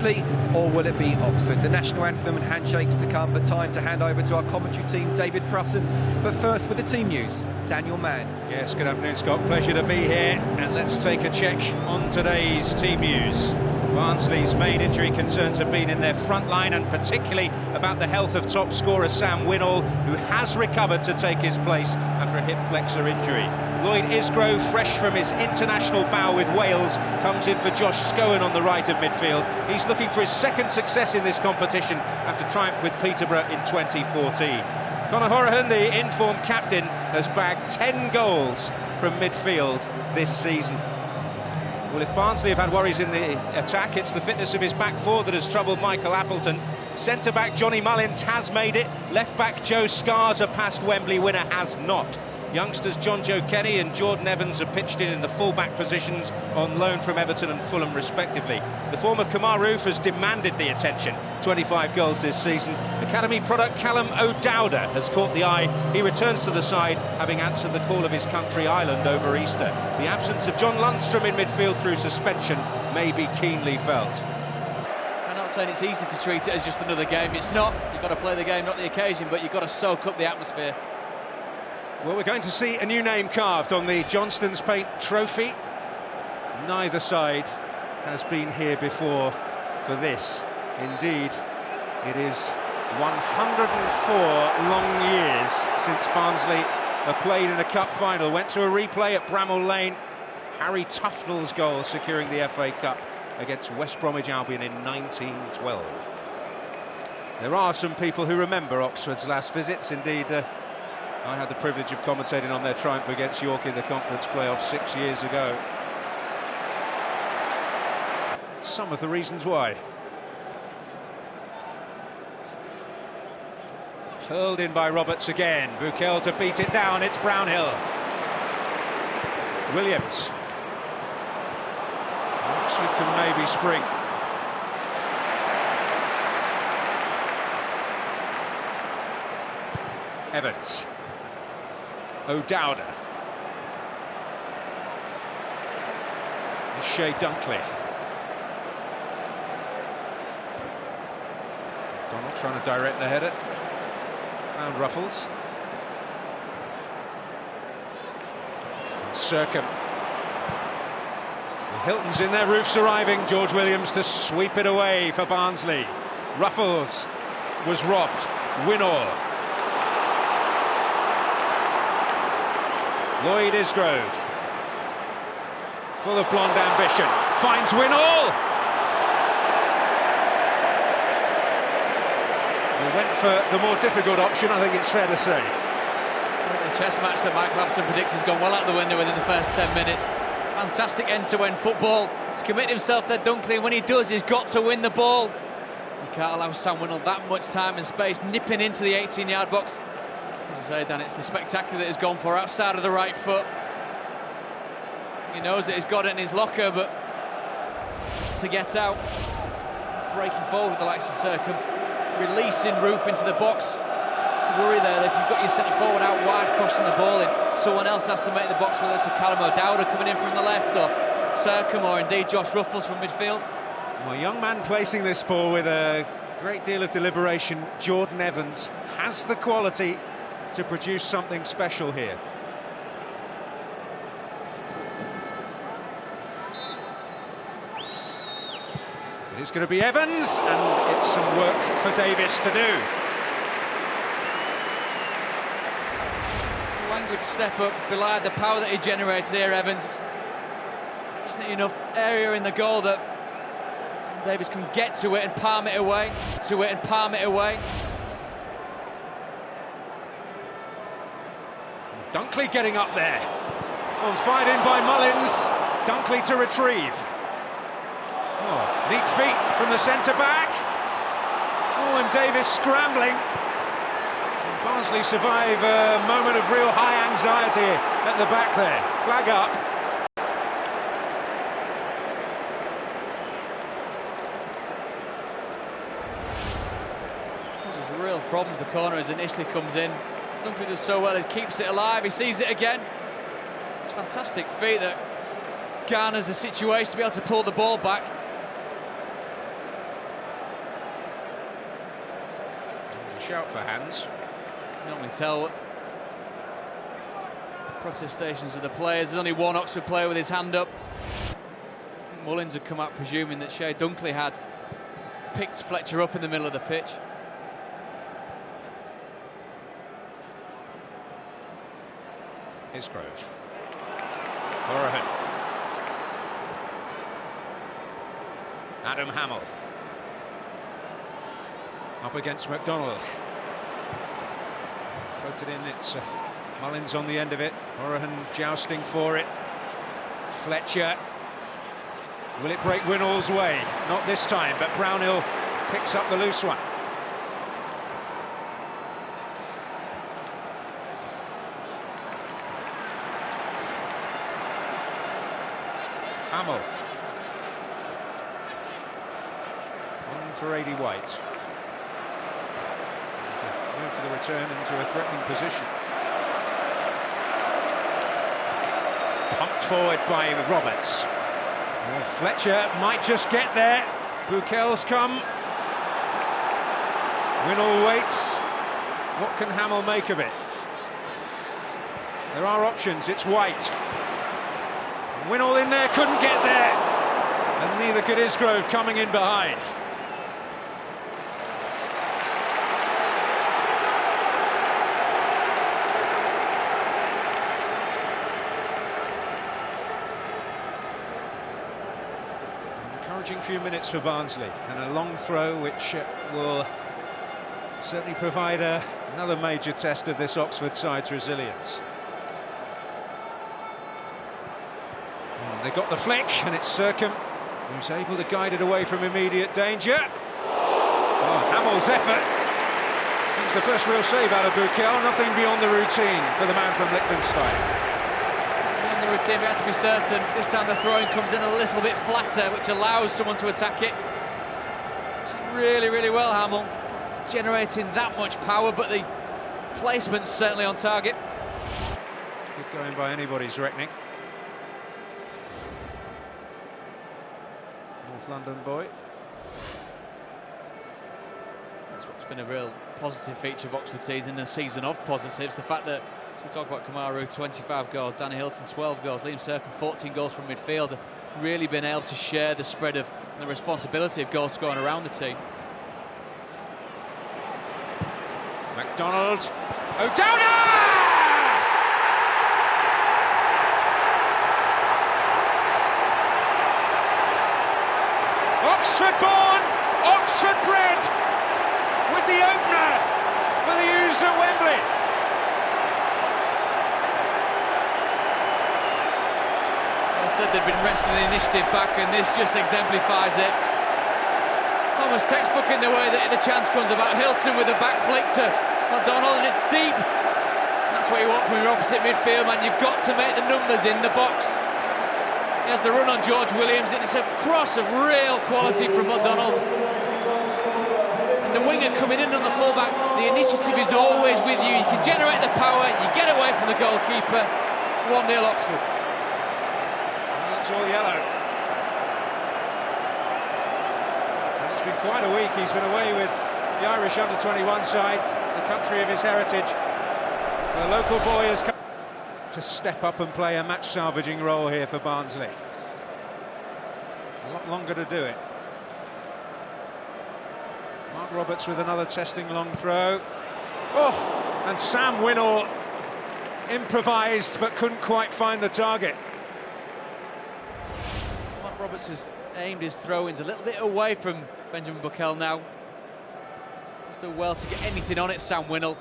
Barnsley, or will it be Oxford? The national anthem and handshakes to come, but time to hand over to our commentary team, David Prutton. But first, with the team news, Daniel Mann. Yes, good afternoon, Scott. Pleasure to be here. And let's take a check on today's team news. Barnsley's main injury concerns have been in their front line, and particularly about the health of top scorer Sam Winnall, who has recovered to take his place after a hip flexor injury. Lloyd Isgrove, fresh from his international bow with Wales, comes in for Josh Scowen on the right of midfield. He's looking for his second success in this competition after triumph with Peterborough in 2014. Conor Hourihane, the informed captain, has bagged 10 goals from midfield this season. Well, if Barnsley have had worries in the attack, it's the fitness of his back four that has troubled Michael Appleton. Centre-back Johnny Mullins has made it. Left-back Joe Scarrs, a past Wembley winner, has not. Youngsters John Joe Kenny and Jordan Evans are pitched in the full-back positions on loan from Everton and Fulham, respectively. The form of Kemar Roofe has demanded the attention. 25 goals this season. Academy product Calum O'Dowda has caught the eye. He returns to the side, having answered the call of his country, Ireland, over Easter. The absence of John Lundstrom in midfield through suspension may be keenly felt. I'm not saying it's easy to treat it as just another game. It's not. You've got to play the game, not the occasion, but you've got to soak up the atmosphere. Well, we're going to see a new name carved on the Johnstone's Paint trophy. Neither side has been here before for this. Indeed, it is 104 long years since Barnsley have played in a cup final. Went to a replay at Bramall Lane. Harry Tufnell's goal securing the FA Cup against West Bromwich Albion in 1912. There are some people who remember Oxford's last visits. Indeed, I had the privilege of commentating on their triumph against York in the conference playoffs 6 years ago. Some of the reasons why. Hurled in by Roberts again. Bukel to beat it down. It's Brownhill. Williams. Oxford can maybe spring. Evans. O'Dowda. Shea Dunkley. Donald trying to direct the header. Found Ruffles. And Circum. The Hylton's in there, Roofe's arriving. George Williams to sweep it away for Barnsley. Ruffles was robbed. Winnall. Lloyd Isgrove, full of blonde ambition, finds Winnall. We went for the more difficult option, I think it's fair to say. The chess match that Michael Appleton predicts has gone well out the window within the first 10 minutes. Fantastic end-to-end football. He's committed himself there, Dunkley, and when he does, he's got to win the ball. You can't allow Sam Winnall that much time and space, nipping into the 18-yard box. As you say, Dan, it's the spectacular that he's gone for outside of the right foot. He knows that he's got it in his locker, but to get out, breaking forward with the likes of Circum, releasing Roofe into the box. To worry there that if you've got your centre forward out wide, crossing the ball in, someone else has to make the box, whether it's a Calum O'Dowda coming in from the left, or Circum, or indeed Josh Ruffles from midfield. Well, a young man placing this ball with a great deal of deliberation. Jordan Evans has the quality to produce something special here. It is going to be Evans, and it's some work for Davis to do. Language step up, belied the power that he generated here, Evans. Just not enough area in the goal that Davis can get to it and palm it away. Dunkley getting up there. On fired in by Mullins. Dunkley to retrieve. Oh, neat feet from the centre-back. Oh, and Davis scrambling. And Barnsley survive a moment of real high anxiety at the back there. Flag up. There's real problems. The corner as initially comes in. Dunkley does so well, he keeps it alive, he sees it again. It's fantastic feat that garners the situation to be able to pull the ball back. A shout for hands. You normally tell protestations of the players. There's only one Oxford player with his hand up. Mullins had come out presuming that Shea Dunkley had picked Fletcher up in the middle of the pitch. Isgrove. Horahan. Adam Hammill. Up against McDonald. Floated in, it's Mullins on the end of it. Horahan jousting for it. Fletcher. Will it break Winnall's way? Not this time, but Brownhill picks up the loose one. Hammill. On for 80 White. And, for the return into a threatening position. Pumped forward by Roberts. Well, Fletcher might just get there. Bukel's come. Winnall waits. What can Hammill make of it? There are options. It's White. Winnall in there, couldn't get there. And neither could Isgrove coming in behind. Encouraging few minutes for Barnsley, and a long throw which will certainly provide another major test of this Oxford side's resilience. They got the flick, and it's Sercombe who's able to guide it away from immediate danger. Oh, Hamill's effort. It's the first real save out of Bukel. Nothing beyond the routine for the man from Liechtenstein. Beyond the routine, we have to be certain. This time the throwing comes in a little bit flatter, which allows someone to attack it. It's really, really well, Hammill. Generating that much power, but the placement's certainly on target. Good going by anybody's reckoning. North London boy. That's what's been a real positive feature of Oxford season, and a season of positives. The fact that, as we talk about Kamaru, 25 goals, Danny Hylton 12 goals, Liam Sercombe 14 goals from midfield, have really been able to share the spread of the responsibility of goal scoring around the team. McDonald. O'Dowda! Oxford born, Oxford bred, with the opener for the U's at Wembley. I said they'd been wrestling the initiative back, and this just exemplifies it. Almost textbook in the way that the chance comes about. Hylton with a back flick to McDonald, and it's deep. That's what you want from your opposite midfield, man. You've got to make the numbers in the box. He has the run on George Williams, and it's a cross of real quality from McDonald. And the winger coming in on the fullback, the initiative is always with you. You can generate the power, you get away from the goalkeeper. 1-0 Oxford. And that's all yellow. And it's been quite a week. He's been away with the Irish under-21 side, the country of his heritage. The local boy has come to step up and play a match-salvaging role here for Barnsley. A lot longer to do it. Mark Roberts with another testing long throw. Oh, and Sam Winnall improvised but couldn't quite find the target. Mark Roberts has aimed his throw-ins a little bit away from Benjamin Bukel now. Just do well to get anything on it, Sam Winnall.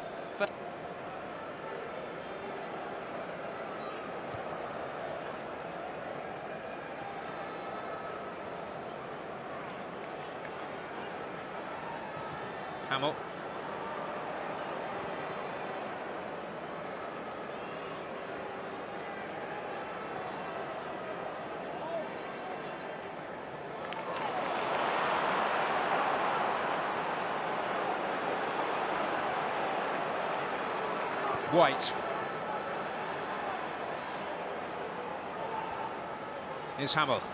Hammill. White. Here's Hammill. Well,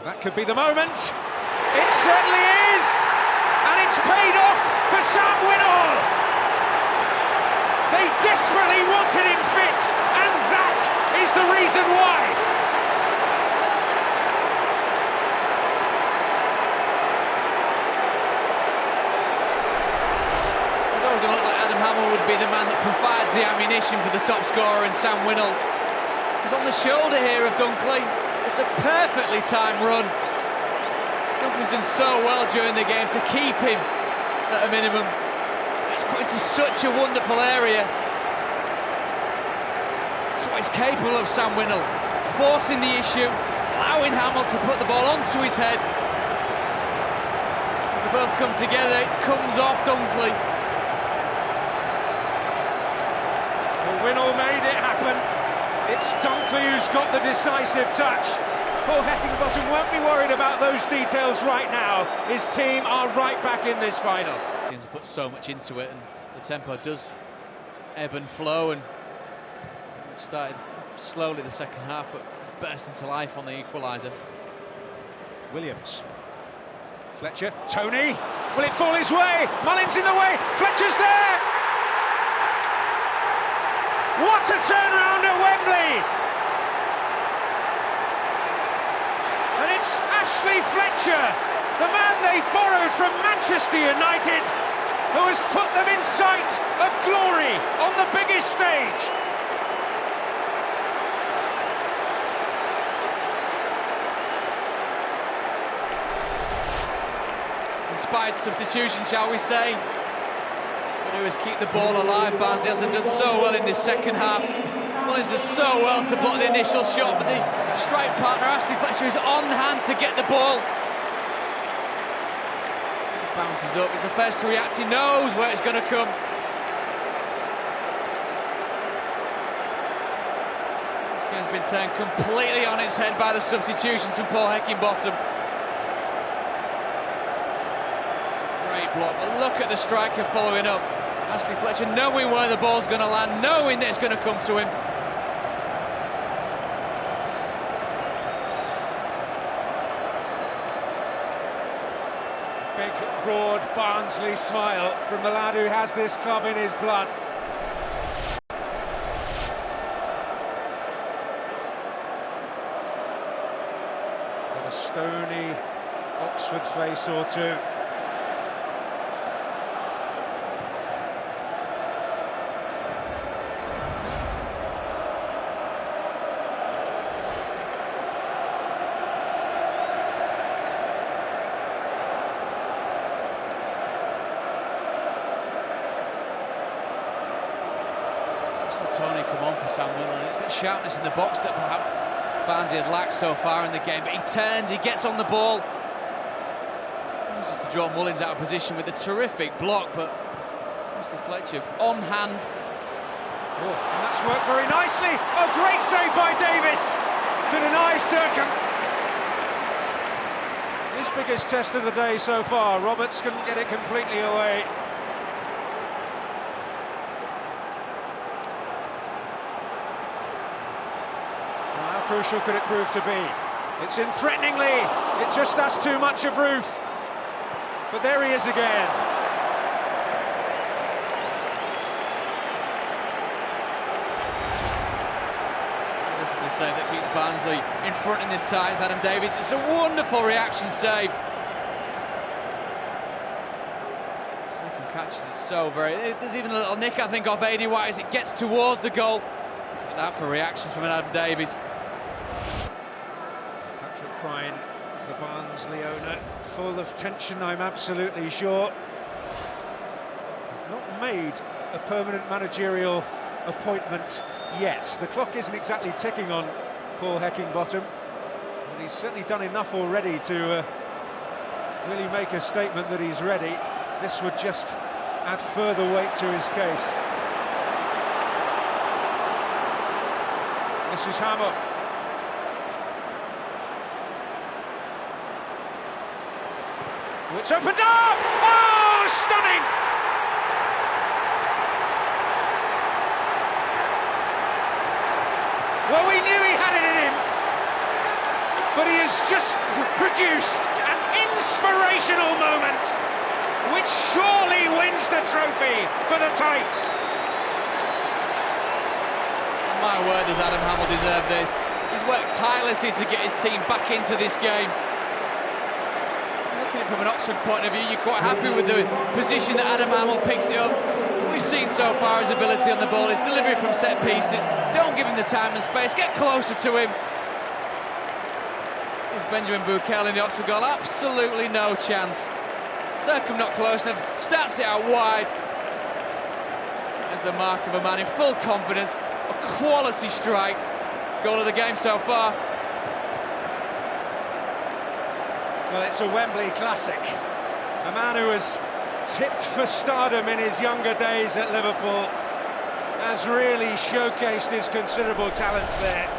that could be the moment. It certainly is. and it's paid off for Sam Winnall. They desperately wanted him fit, and that is the reason why. It's always going to look like Adam Hammill would be the man that provides the ammunition for the top scorer in Sam Winnall. He's on the shoulder here of Dunkley. It's a perfectly timed run. Dunkley's done so well during the game to keep him at a minimum. It's put into such a wonderful area. That's what he's capable of, Sam Winnall. Forcing the issue, allowing Hammill to put the ball onto his head. As they both come together, it comes off Dunkley. Well, Winnall made it happen. It's Dunkley who's got the decisive touch. Paul Heckingbottom won't be worried about those details right now. His team are right back in this final. He's put so much into it, and the tempo does ebb and flow, and it started slowly the second half, but burst into life on the equaliser. Williams. Fletcher. Tony. Will it fall his way? Mullins in the way. Fletcher's there. What a turnaround at Wembley! And it's Ashley Fletcher, the man they borrowed from Manchester United, who has put them in sight of glory on the biggest stage. Inspired substitution, shall we say. What do is keep the ball alive. Barnsley hasn't done so well in this second half. Mullins does so well to block the initial shot, but the strike partner Ashley Fletcher is on hand to get the ball. As it bounces up, he's the first to react, he knows where it's going to come. This game's been turned completely on its head by the substitutions from Paul Heckingbottom. Great block, but look at the striker following up. Ashley Fletcher knowing where the ball's going to land, knowing that it's going to come to him. Big, broad Barnsley smile from the lad who has this club in his blood. Got a stony Oxford face or two. Tony come on for Sam Winnall, and it's that sharpness in the box that perhaps Barnsley had lacked so far in the game, but he turns, he gets on the ball, uses to draw Mullins out of position with a terrific block, but Ashley Fletcher on hand. Oh, and that's worked very nicely. Oh, great save by Davis to deny Circum. His biggest test of the day so far. Roberts couldn't get it completely away. How crucial could it prove to be? It's in threateningly, it just has too much of Roof. But there he is again. This is the save that keeps Barnsley in front in this tie. It's Adam Davies. It's a wonderful reaction save. Second catches it so very. There's even a little nick, I think, off Aidy White as it gets towards the goal. Look at that for reactions from Adam Davies. Patrick Crine, the Barnsley owner, full of tension, I'm absolutely sure. He's not made a permanent managerial appointment yet. The clock isn't exactly ticking on Paul Heckingbottom, but he's certainly done enough already to really make a statement that he's ready. This would just add further weight to his case. This is Hammill. It's opened up! Oh, stunning! Well, we knew he had it in him, but he has just produced an inspirational moment. which surely wins the trophy for the Tykes. My word, does Adam Hammill deserve this? He's worked tirelessly to get his team back into this game. Looking at it from an Oxford point of view, you're quite happy with the position that Adam Hammill picks it up. What we've seen so far his ability on the ball, his delivery from set pieces. Don't give him the time and space, get closer to him. There's Benjamin Bukel in the Oxford goal, absolutely no chance. Circum not close enough, starts it out wide. That is the mark of a man in full confidence. A quality strike. Goal of the game so far. Well, it's a Wembley classic. A man who was tipped for stardom in his younger days at Liverpool has really showcased his considerable talents there.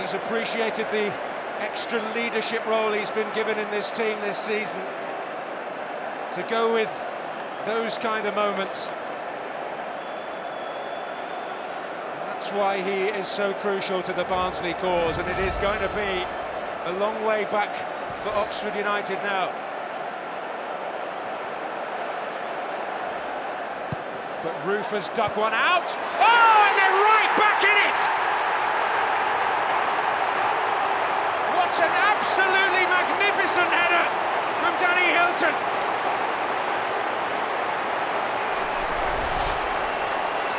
He's appreciated the extra leadership role he's been given in this team this season. To go with those kind of moments. And that's why he is so crucial to the Barnsley cause, and it is going to be a long way back for Oxford United now. But Roof has dug one out. Oh, and they're right back in it! What an absolutely magnificent header from Danny Hylton.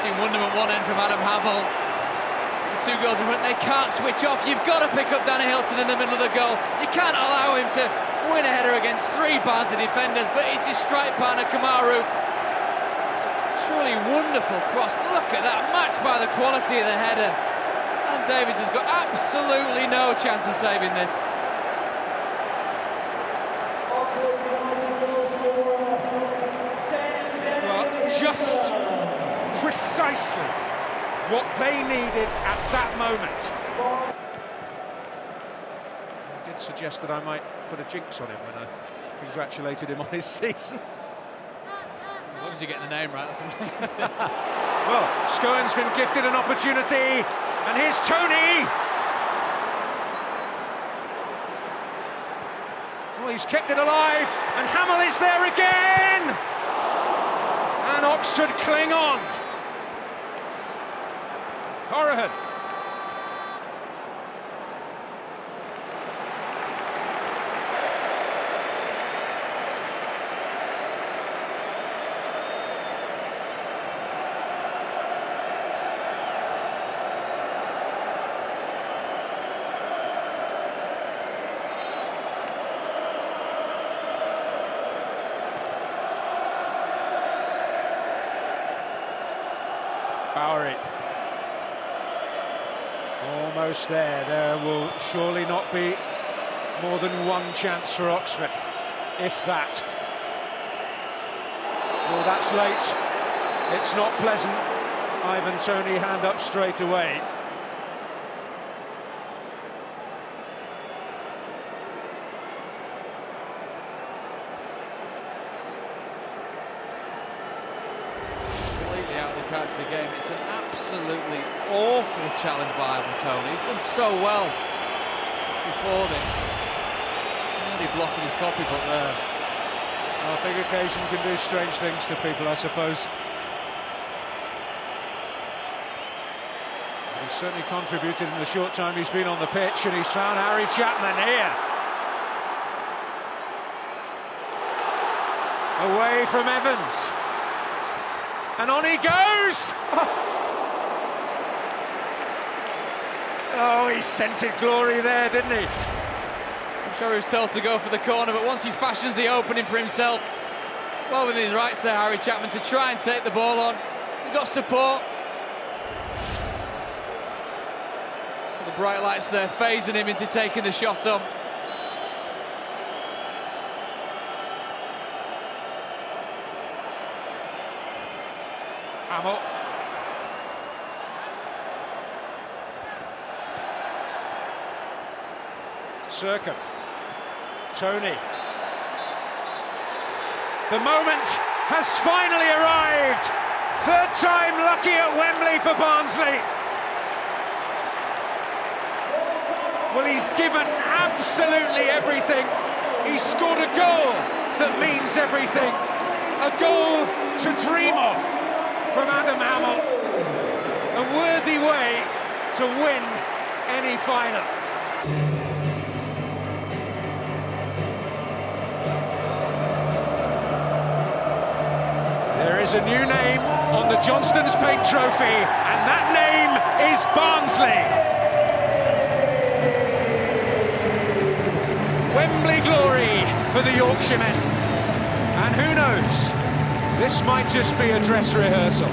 Seen wonderment one end from Adam Hammill. 2 goals in front, they can't switch off. You've got to pick up Danny Hylton in the middle of the goal. You can't allow him to win a header against 3 Barnsley defenders, but it's his strike partner Kamaru. It's a truly wonderful cross. Look at that, matched by the quality of the header. And Davies has got absolutely no chance of saving this. Well, just precisely what they needed at that moment. I did suggest that I might put a jinx on him when I congratulated him on his season. As long as you get the name right, that's amazing. Well, Scowen's been gifted an opportunity, and here's Tony. Well, he's kept it alive, and Hammill is there again. And Oxford cling on. Horahan. Bowery. Almost there. There will surely not be more than one chance for Oxford, if that. Well, that's late. It's not pleasant. Ivan Toney hand up straight away. Out of the game. It's an absolutely awful challenge by Ivan Toney. He's done so well before this. He blotted his copybook there. Well, a big occasion can do strange things to people, I suppose. But he's certainly contributed in the short time he's been on the pitch, and he's found Harry Chapman here. Away from Evans. And on he goes! Oh, he scented glory there, didn't he? I'm sure he was told to go for the corner, but once he fashions the opening for himself, well within his rights there, Harry Chapman, to try and take the ball on. He's got support. So the bright lights there, phasing him into taking the shot on. Hammill. Circum. Toney. The moment has finally arrived. Third time lucky at Wembley for Barnsley. Well, he's given absolutely everything. He's scored a goal that means everything. A goal to dream of from Adam Hammill. A worthy way to win any final. There is a new name on the Johnstone's paint trophy, and that name is Barnsley. Wembley glory for the Yorkshiremen. And who knows, this might just be a dress rehearsal.